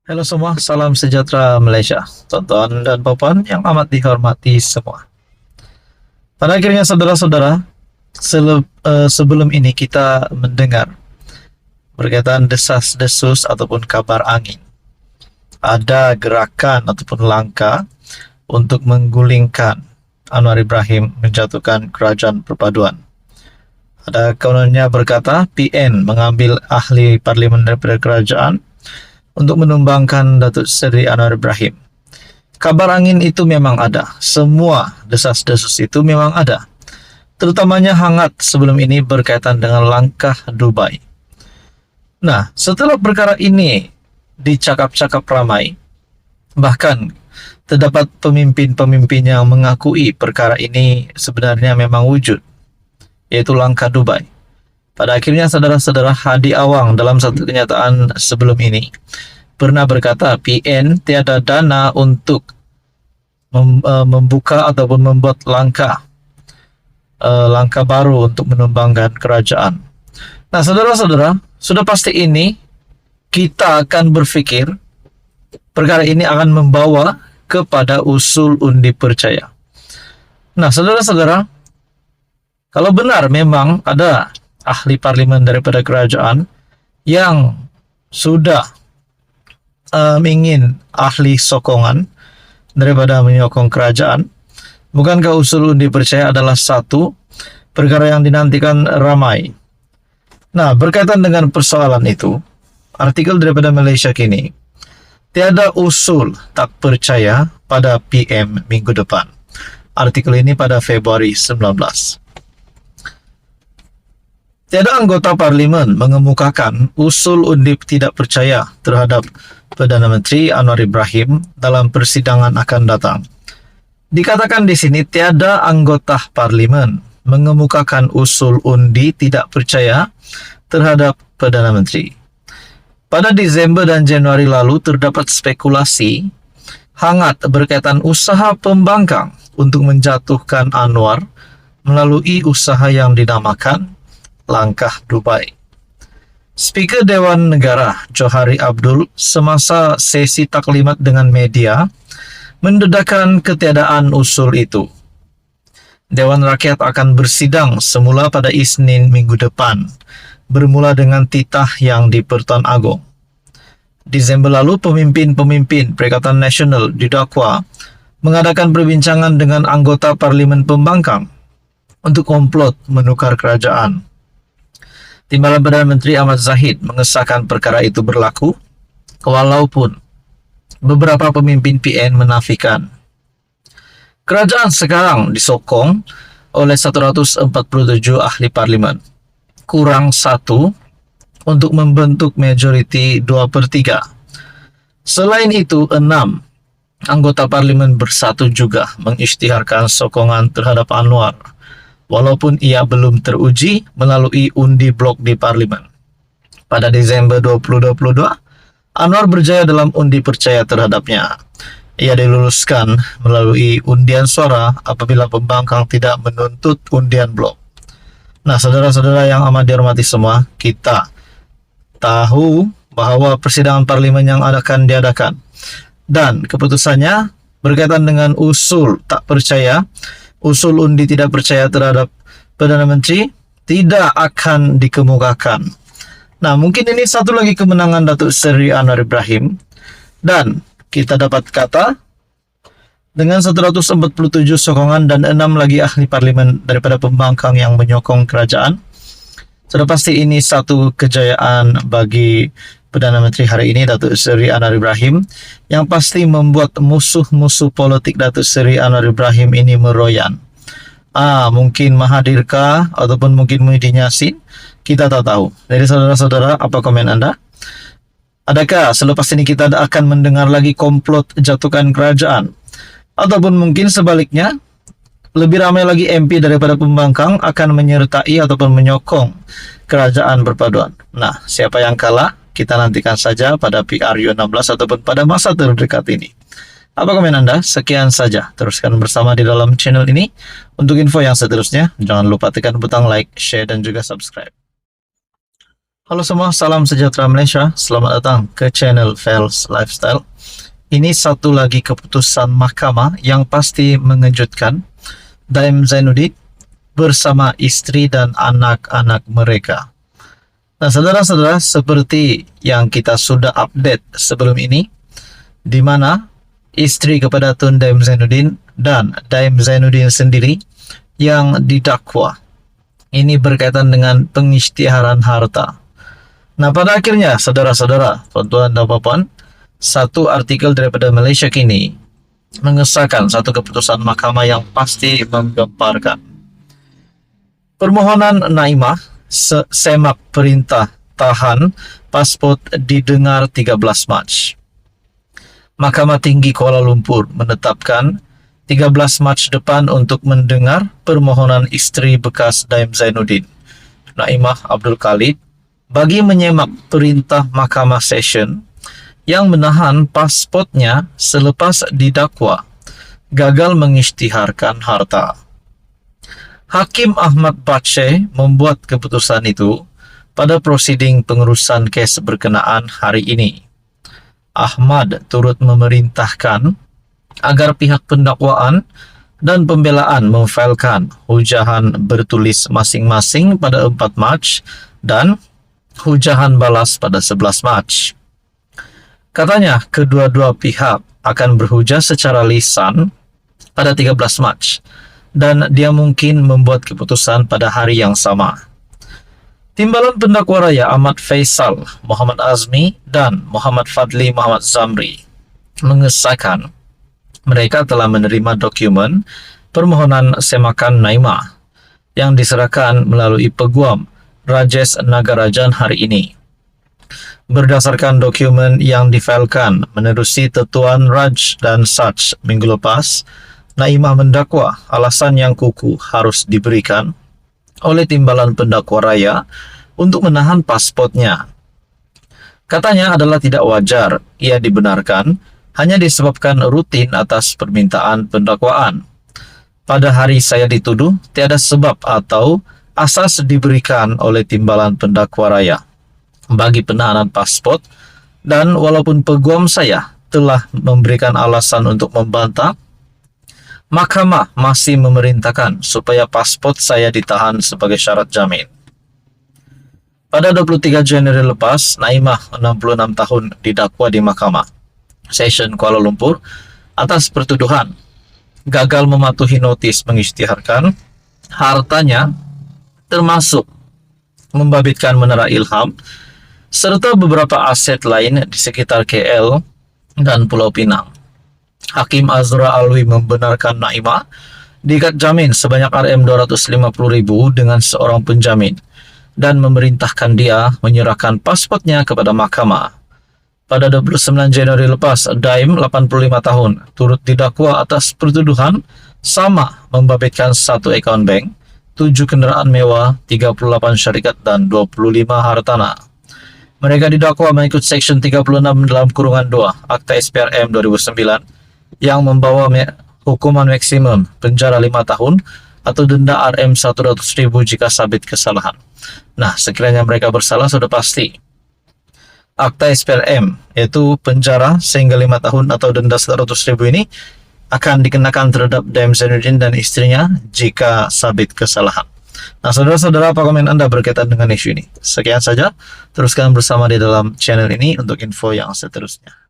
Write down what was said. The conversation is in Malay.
Halo semua, salam sejahtera Malaysia. Tonton dan Popan yang amat dihormati semua. Pada akhirnya saudara-saudara, sebelum ini kita mendengar berkaitan desas-desus ataupun kabar angin. Ada gerakan ataupun langkah untuk menggulingkan Anwar Ibrahim menjatuhkan kerajaan perpaduan. Ada kononnya berkata PN mengambil ahli parlimen daripada kerajaan untuk menumbangkan Datuk Seri Anwar Ibrahim. Kabar angin itu memang ada. Semua desas-desus itu memang ada. Terutamanya hangat sebelum ini berkaitan dengan langkah Dubai. Nah, setelah perkara ini dicakap-cakap ramai, bahkan terdapat pemimpin-pemimpin yang mengakui perkara ini sebenarnya memang wujud, yaitu langkah Dubai. Pada akhirnya saudara-saudara, Hadi Awang dalam satu kenyataan sebelum ini pernah berkata PN tiada dana untuk membuka ataupun membuat langkah baru untuk menumbangkan kerajaan. Nah, saudara-saudara, sudah pasti ini kita akan berfikir perkara ini akan membawa kepada usul undi percaya. Nah, saudara-saudara, kalau benar memang ada ahli parlimen daripada kerajaan yang sudah ingin ahli sokongan daripada menyokong kerajaan, bukankah usul undi percaya adalah satu perkara yang dinantikan ramai? Nah, berkaitan dengan persoalan itu, artikel daripada Malaysia Kini, tiada usul tak percaya pada PM minggu depan. Artikel ini pada Februari 19. Tiada anggota parlimen mengemukakan usul undip tidak percaya terhadap Perdana Menteri Anwar Ibrahim dalam persidangan akan datang. Dikatakan di sini tiada anggota parlimen mengemukakan usul undi tidak percaya terhadap Perdana Menteri. Pada Desember dan Januari lalu terdapat spekulasi hangat berkaitan usaha pembangkang untuk menjatuhkan Anwar melalui usaha yang dinamakan langkah Dubai. Speaker Dewan Negara Johari Abdul semasa sesi taklimat dengan media mendedahkan ketiadaan usul itu. Dewan Rakyat akan bersidang semula pada Isnin minggu depan, bermula dengan titah yang di Pertuan Agong. Desember lalu pemimpin-pemimpin Perikatan Nasional didakwa mengadakan perbincangan dengan anggota Parlimen Pembangkang untuk komplot menukar kerajaan. Timbalan Perdana Menteri Ahmad Zahid mengesahkan perkara itu berlaku, walaupun beberapa pemimpin PN menafikan. Kerajaan sekarang disokong oleh 147 ahli parlimen, kurang satu untuk membentuk majoriti 2/3. Selain itu, 6 anggota parlimen bersatu juga mengisytiharkan sokongan terhadap Anwar, walaupun ia belum teruji melalui undi blok di parlimen. Pada Desember 2022, Anwar berjaya dalam undi percaya terhadapnya. Ia diluluskan melalui undian suara apabila pembangkang tidak menuntut undian blok. Nah, saudara-saudara yang amat dihormati semua, kita tahu bahawa persidangan parlimen yang akan diadakan dan keputusannya berkaitan dengan usul tak percaya, usul undi tidak percaya terhadap Perdana Menteri tidak akan dikemukakan. Nah, mungkin ini satu lagi kemenangan Datuk Seri Anwar Ibrahim, dan kita dapat kata dengan 147 sokongan dan 6 lagi ahli parlimen daripada pembangkang yang menyokong kerajaan, sudah pasti ini satu kejayaan bagi Perdana Menteri hari ini, Datuk Seri Anwar Ibrahim, yang pasti membuat musuh-musuh politik Datuk Seri Anwar Ibrahim ini meroyan. Mungkin Mahathirkah ataupun mungkin Muhyiddin Yassin, kita tak tahu. Jadi saudara-saudara, apa komen anda? Adakah selepas ini kita akan mendengar lagi komplot jatuhkan kerajaan? Ataupun mungkin sebaliknya, lebih ramai lagi MP daripada pembangkang akan menyertai ataupun menyokong kerajaan perpaduan. Nah, siapa yang kalah? Kita nantikan saja pada PRU16 ataupun pada masa terdekat ini. Apa komen anda? Sekian saja. Teruskan bersama di dalam channel ini. Untuk info yang seterusnya, jangan lupa tekan butang like, share, dan juga subscribe. Halo semua, salam sejahtera Malaysia. Selamat datang ke channel Fels Lifestyle. Ini satu lagi keputusan mahkamah yang pasti mengejutkan. Daim Zainuddin bersama istri dan anak-anak mereka. Nah, saudara-saudara, seperti yang kita sudah update sebelum ini, di mana istri kepada Tun Daim Zainuddin dan Daim Zainuddin sendiri yang didakwa. Ini berkaitan dengan pengisytiharan harta. Nah, pada akhirnya, saudara-saudara, tuan-tuan dan puan-puan, satu artikel daripada Malaysia Kini mengesahkan satu keputusan mahkamah yang pasti menggemparkan. Permohonan Naimah semak perintah tahan pasport didengar 13 Mac. Mahkamah Tinggi Kuala Lumpur menetapkan 13 Mac depan untuk mendengar permohonan isteri bekas Daim Zainuddin, Naimah Abdul Khalid, bagi menyemak perintah Mahkamah Session yang menahan pasportnya selepas didakwa gagal mengisytiharkan harta. Hakim Ahmad Bache membuat keputusan itu pada prosiding pengurusan kes berkenaan hari ini. Ahmad turut memerintahkan agar pihak pendakwaan dan pembelaan memfailkan hujahan bertulis masing-masing pada 4 Mac dan hujahan balas pada 11 Mac. Katanya, kedua-dua pihak akan berhujah secara lisan pada 13 Mac dan dia mungkin membuat keputusan pada hari yang sama. Timbalan pendakwa raya Ahmad Faisal, Muhammad Azmi dan Muhammad Fadli Muhammad Zamri mengesahkan mereka telah menerima dokumen permohonan semakan Naimah yang diserahkan melalui Peguam Rajesh Nagarajan hari ini. Berdasarkan dokumen yang difailkan menerusi Tetuan Raj dan Sach minggu lepas, Naimah mendakwa alasan yang kukuh harus diberikan oleh timbalan pendakwa raya untuk menahan pasportnya. Katanya adalah tidak wajar ia dibenarkan hanya disebabkan rutin atas permintaan pendakwaan. Pada hari saya dituduh, tiada sebab atau asas diberikan oleh timbalan pendakwa raya bagi penahanan pasport, dan walaupun peguam saya telah memberikan alasan untuk membantah, mahkamah masih memerintahkan supaya pasport saya ditahan sebagai syarat jamin. Pada 23 Januari lepas, Naimah 66 tahun didakwa di Mahkamah Session Kuala Lumpur atas pertuduhan gagal mematuhi notis mengisytiharkan hartanya, termasuk membabitkan Menara Ilham serta beberapa aset lain di sekitar KL dan Pulau Pinang. Hakim Azra Alwi membenarkan Naimah diikat jamin sebanyak RM250,000 dengan seorang penjamin dan memerintahkan dia menyerahkan pasportnya kepada mahkamah. Pada 29 Januari lepas, Daim 85 tahun turut didakwa atas pertuduhan sama membabitkan 1 akaun bank, 7 kenderaan mewah, 38 syarikat dan 25 hartanah. Mereka didakwa mengikut Seksyen 36 dalam kurungan 2 Akta SPRM 2009 yang membawa hukuman maksimum penjara 5 tahun atau denda RM100,000 jika sabit kesalahan. Nah, sekiranya mereka bersalah sudah pasti Akta SPRM, yaitu penjara sehingga 5 tahun atau denda 100,000 ini akan dikenakan terhadap Daim Zainuddin dan istrinya jika sabit kesalahan. Nah, saudara-saudara, apa komen Anda berkaitan dengan isu ini? Sekian saja, teruskan bersama di dalam channel ini untuk info yang seterusnya.